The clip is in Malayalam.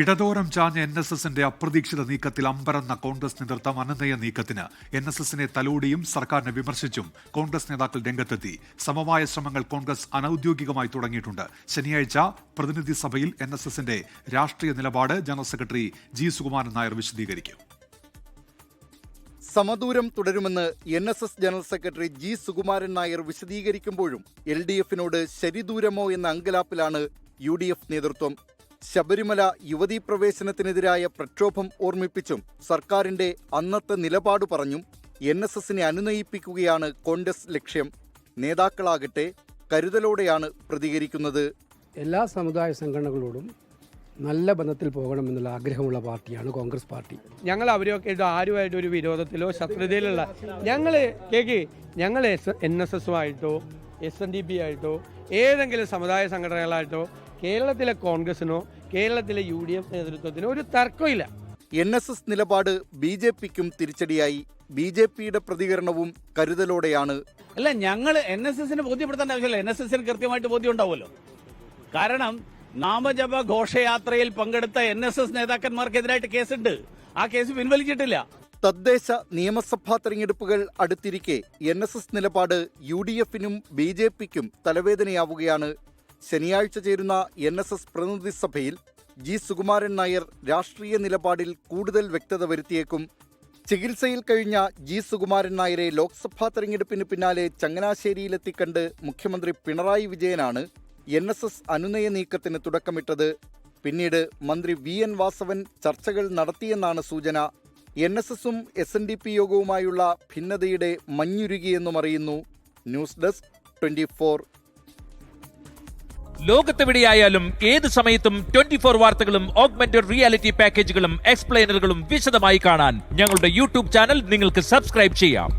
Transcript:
ഇടതോരം ചാഞ്ഞ NSSന്റെ അപ്രതീക്ഷിത നീക്കത്തിൽ അമ്പരന്ന കോൺഗ്രസ് നേതൃത്വം അനുനയ നീക്കത്തിന് NSSനെ തലോടിയും സർക്കാരിനെ വിമർശിച്ചും കോൺഗ്രസ് നേതാക്കൾ രംഗത്തെത്തി. സമവായ ശ്രമങ്ങൾ കോൺഗ്രസ് അനൌദ്യോഗികമായി തുടങ്ങിയിട്ടുണ്ട്. ശനിയാഴ്ച പ്രതിനിധി സഭയിൽ NSSന്റെ രാഷ്ട്രീയ നിലപാട് general secretary G Sukumaran Nair വിശദീകരിക്കും. സമദൂരം തുടരുമെന്ന് NSS general secretary G Sukumaran Nair വിശദീകരിക്കുമ്പോഴും LDFിനോട് ശരിദൂരമോ എന്ന അങ്കലാപ്പിലാണ് UDF നേതൃത്വം. ശബരിമല യുവതീ പ്രവേശനത്തിനെതിരായ പ്രക്ഷോഭം ഓർമ്മിപ്പിച്ചും സർക്കാരിന്റെ അന്നത്തെ നിലപാട് പറഞ്ഞും NSSനെ അനുനയിപ്പിക്കുകയാണ് കോൺഗ്രസ് ലക്ഷ്യം. നേതാക്കളാകട്ടെ കരുതലോടെയാണ് പ്രതികരിക്കുന്നത്. എല്ലാ സമുദായ സംഘടനകളോടും നല്ല ബന്ധത്തിൽ പോകണമെന്നുള്ള ആഗ്രഹമുള്ള പാർട്ടിയാണ് കോൺഗ്രസ് പാർട്ടി. ഞങ്ങൾ അവരൊക്കെ ആരുമായിട്ട് ഒരു വിരോധത്തിലോ ശത്രുതയിലുള്ള ഞങ്ങൾ NSSുമായിട്ടോ SNDP ആയിട്ടോ ഏതെങ്കിലും സമുദായ സംഘടനകളായിട്ടോ കേരളത്തിലെ കോൺഗ്രസിനോ കേരളത്തിലെ UDF നേതൃത്വത്തിനോ ഒരു തർക്കമില്ല. NSS നിലപാട് BJPക്കും തിരിച്ചടിയായി. BJPയുടെ പ്രതികരണവും കരുതലോടെയാണ്. അല്ല, ഞങ്ങൾ NSSനെ ബോധ്യപ്പെടുത്തേണ്ട ആവശ്യമില്ല. NSSന് കൃത്യമായിട്ട് ബോധ്യം ഉണ്ടാവുമല്ലോ. കാരണം നാമജപ ഘോഷയാത്രയിൽ പങ്കെടുത്ത NSS നേതാക്കന്മാർക്കെതിരായിട്ട് കേസുണ്ട്. ആ കേസ് പിൻവലിച്ചിട്ടില്ല. തദ്ദേശ നിയമസഭാ തെരഞ്ഞെടുപ്പുകൾ അടുത്തിരിക്കെ NSS നിലപാട് UDFനും BJPക്കും തലവേദനയാവുകയാണ്. ശനിയാഴ്ച ചേരുന്ന NSS പ്രതിനിധി സഭയിൽ ജി സുകുമാരൻ നായർ രാഷ്ട്രീയ നിലപാടിൽ കൂടുതൽ വ്യക്തത വരുത്തിയേക്കും. ചികിത്സയിൽ കഴിഞ്ഞ ജി സുകുമാരൻ നായരെ ലോക്സഭാ തെരഞ്ഞെടുപ്പിന് പിന്നാലെ ചങ്ങനാശ്ശേരിയിലെത്തിക്കണ്ട് മുഖ്യമന്ത്രി പിണറായി വിജയനാണ് NSS അനുനയ നീക്കത്തിന് തുടക്കമിട്ടത്. പിന്നീട് മന്ത്രി VN വാസവൻ ചർച്ചകൾ നടത്തിയെന്നാണ് സൂചന. NSSും SNDP യോഗവുമായുള്ള ഭിന്നതയുടെ മഞ്ഞുരുകിയെന്നും അറിയുന്നു. News desk 24. ലോകത്തെവിടെയായാലും ഏത് സമയത്തും 24 വാർത്തകളും ഓഗ്മെന്റഡ് റിയാലിറ്റി പാക്കേജുകളും എക്സ്പ്ലെയിനറുകളും വിശദമായി കാണാൻ ഞങ്ങളുടെ YouTube ചാനൽ നിങ്ങൾക്ക് സബ്സ്ക്രൈബ് ചെയ്യാം.